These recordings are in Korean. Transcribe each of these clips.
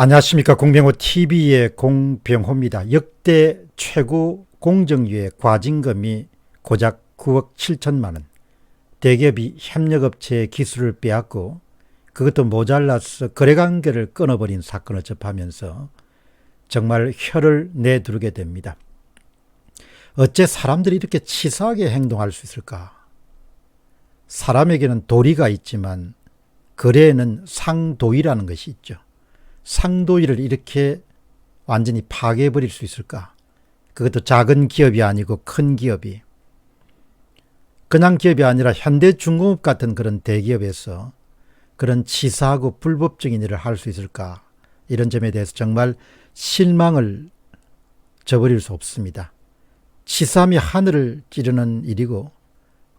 안녕하십니까. 공병호 TV의 공병호입니다. 역대 최고 공정위의 과징금이 고작 9억 7천만 원. 대기업이 협력업체의 기술을 빼앗고 그것도 모자라서 거래관계를 끊어버린 사건을 접하면서 정말 혀를 내두르게 됩니다. 어째 사람들이 이렇게 치사하게 행동할 수 있을까? 사람에게는 도리가 있지만 거래에는 상도리라는 것이 있죠. 상도리를 이렇게 완전히 파괴해버릴 수 있을까? 그것도 작은 기업이 아니고 큰 기업이. 그냥 기업이 아니라 현대중공업 같은 그런 대기업에서 그런 치사하고 불법적인 일을 할 수 있을까? 이런 점에 대해서 정말 실망을 저버릴 수 없습니다. 치사함이 하늘을 찌르는 일이고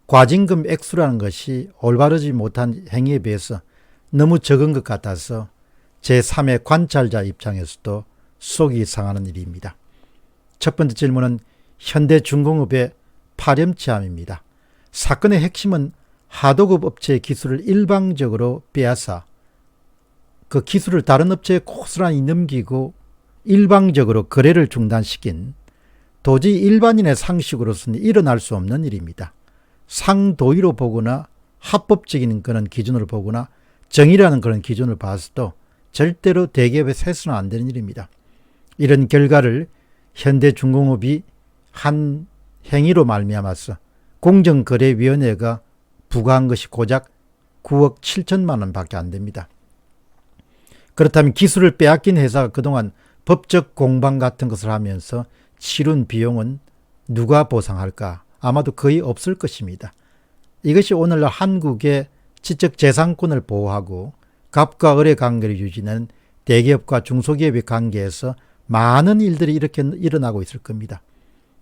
과징금 액수라는 것이 올바르지 못한 행위에 비해서 너무 적은 것 같아서 제3의 관찰자 입장에서도 속이 상하는 일입니다. 첫 번째 질문은 현대중공업의 파렴치함입니다. 사건의 핵심은 하도급 업체의 기술을 일방적으로 빼앗아 그 기술을 다른 업체에 고스란히 넘기고 일방적으로 거래를 중단시킨 도저히 일반인의 상식으로서는 일어날 수 없는 일입니다. 상도의로 보거나 합법적인 그런 기준으로 보거나 정의라는 그런 기준을 봐서도 절대로 대기업에 세서는 안 되는 일입니다. 이런 결과를 현대중공업이 한 행위로 말미암아서 공정거래위원회가 부과한 것이 고작 9억 7천만 원 밖에 안 됩니다. 그렇다면 기술을 빼앗긴 회사가 그동안 법적 공방 같은 것을 하면서 치른 비용은 누가 보상할까? 아마도 거의 없을 것입니다. 이것이 오늘날 한국의 지적재산권을 보호하고 갑과 을의 관계를 유지하는 대기업과 중소기업의 관계에서 많은 일들이 이렇게 일어나고 있을 겁니다.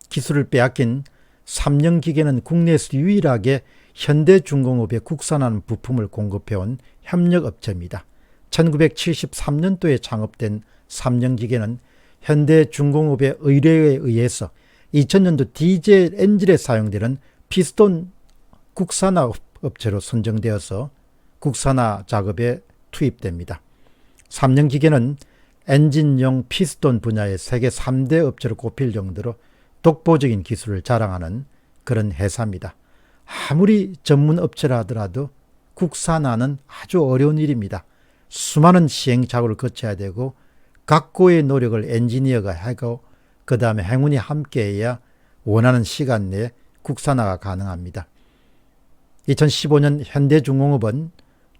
기술을 빼앗긴 삼령기계는 국내에서 유일하게 현대중공업에 국산화하는 부품을 공급해온 협력업체입니다. 1973년도에 창업된 삼령기계는 현대중공업의 의뢰에 의해서 2000년도 디젤 엔진에 사용되는 피스톤 국산화 업체로 선정되어서 국산화 작업에 투입됩니다. 삼령기계는 엔진용 피스톤 분야의 세계 3대 업체로 꼽힐 정도로 독보적인 기술을 자랑하는 그런 회사입니다. 아무리 전문 업체라 하더라도 국산화는 아주 어려운 일입니다. 수많은 시행착오를 거쳐야 되고 각고의 노력을 엔지니어가 하고 그 다음에 행운이 함께해야 원하는 시간 내에 국산화가 가능합니다. 2015년 현대중공업은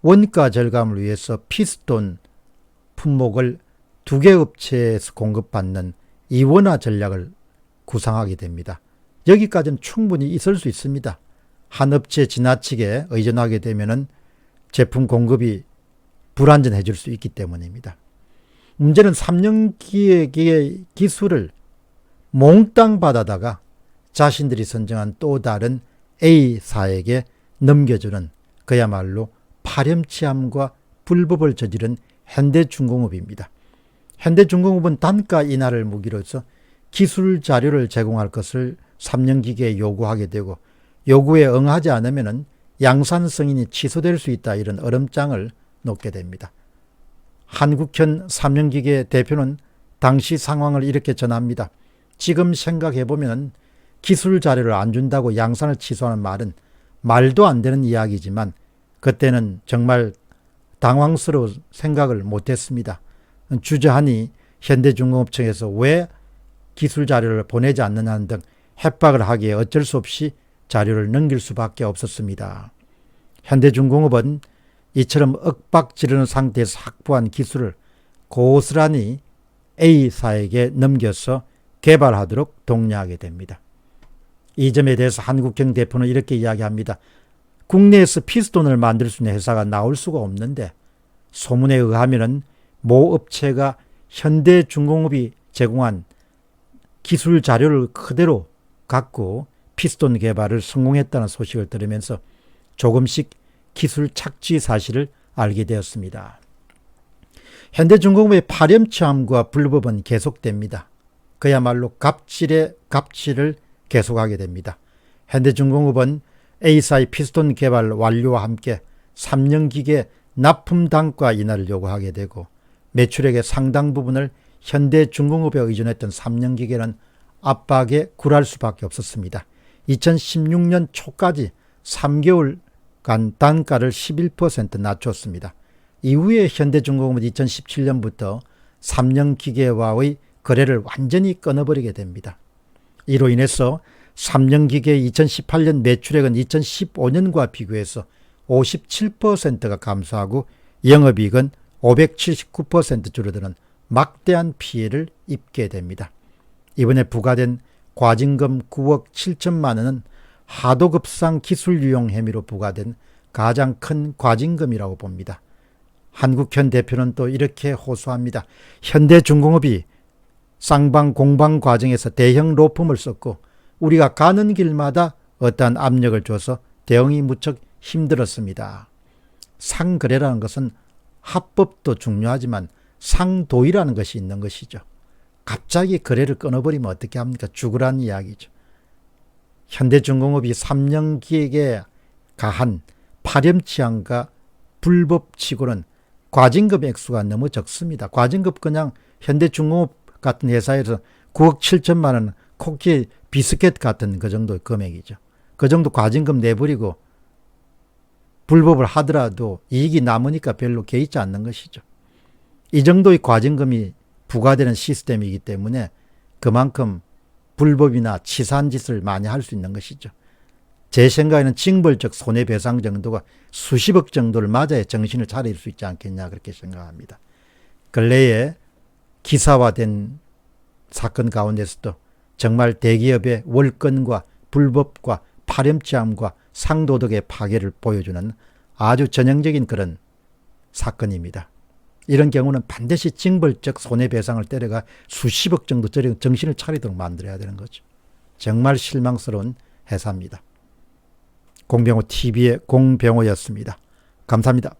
원가 절감을 위해서 피스톤 품목을 2개 업체에서 공급받는 이원화 전략을 구상하게 됩니다. 여기까지는 충분히 있을 수 있습니다. 한 업체에 지나치게 의존하게 되면 제품 공급이 불안전해질 수 있기 때문입니다. 문제는 삼령기계의 기술을 몽땅 받아다가 자신들이 선정한 또 다른 A사에게 넘겨주는 그야말로 파렴치함과 불법을 저지른 현대중공업입니다. 현대중공업은 단가 인하를 무기로서 기술 자료를 제공할 것을 삼령기계에 요구하게 되고 요구에 응하지 않으면 양산 승인이 취소될 수 있다, 이런 얼음장을 놓게 됩니다. 한국현 삼령기계 대표는 당시 상황을 이렇게 전합니다. 지금 생각해보면 기술 자료를 안 준다고 양산을 취소하는 말은 말도 안 되는 이야기지만 그때는 정말 당황스러워 생각을 못했습니다. 주저하니 현대중공업청에서 왜 기술 자료를 보내지 않느냐는 등 협박을 하기에 어쩔 수 없이 자료를 넘길 수밖에 없었습니다. 현대중공업은 이처럼 윽박 지르는 상태에서 확보한 기술을 고스란히 A사에게 넘겨서 개발하도록 독려하게 됩니다. 이 점에 대해서 한국형 대표는 이렇게 이야기합니다. 국내에서 피스톤을 만들 수 있는 회사가 나올 수가 없는데 소문에 의하면 모 업체가 현대중공업이 제공한 기술 자료를 그대로 갖고 피스톤 개발을 성공했다는 소식을 들으면서 조금씩 기술 착취 사실을 알게 되었습니다. 현대중공업의 파렴치함과 불법은 계속됩니다. 그야말로 갑질의 갑질을 계속하게 됩니다. 현대중공업은 A사의 피스톤 개발 완료와 함께 삼령기계 납품 단가 인하를 요구하게 되고 매출액의 상당 부분을 현대중공업에 의존했던 삼성기계는 압박에 굴할 수밖에 없었습니다. 2016년 초까지 3개월간 단가를 11% 낮췄습니다. 이후에 현대중공업은 2017년부터 삼성기계와의 거래를 완전히 끊어버리게 됩니다. 이로 인해서 삼성기계의 2018년 매출액은 2015년과 비교해서 57%가 감소하고 영업이익은 579% 줄어드는 막대한 피해를 입게 됩니다. 이번에 부과된 과징금 9억 7천만 원은 하도급상 기술유용 혐의로 부과된 가장 큰 과징금이라고 봅니다. 한국현 대표는 또 이렇게 호소합니다. 현대중공업이 쌍방 공방 과정에서 대형 로펌을 썼고 우리가 가는 길마다 어떠한 압력을 줘서 대응이 무척 힘들었습니다. 상거래라는 것은 합법도 중요하지만 상도의라는 것이 있는 것이죠. 갑자기 거래를 끊어버리면 어떻게 합니까? 죽으라는 이야기죠. 현대중공업이 삼성기계에 가한 파렴치한가 불법치고는 과징금 액수가 너무 적습니다. 과징금 그냥 현대중공업 같은 회사에서 9억 7천만 원 쿠키 비스켓 같은 그 정도의 금액이죠. 그 정도 과징금 내버리고 불법을 하더라도 이익이 남으니까 별로 개의치 않는 것이죠. 이 정도의 과징금이 부과되는 시스템이기 때문에 그만큼 불법이나 치사한 짓을 많이 할 수 있는 것이죠. 제 생각에는 징벌적 손해배상 정도가 수십억 정도를 맞아야 정신을 차릴 수 있지 않겠냐 그렇게 생각합니다. 근래에 기사화된 사건 가운데서도 정말 대기업의 월권과 불법과 파렴치함과 상도덕의 파괴를 보여주는 아주 전형적인 그런 사건입니다. 이런 경우는 반드시 징벌적 손해배상을 때려가 수십억 정도 정신을 차리도록 만들어야 되는 거죠. 정말 실망스러운 회사입니다. 공병호 TV의 공병호였습니다. 감사합니다.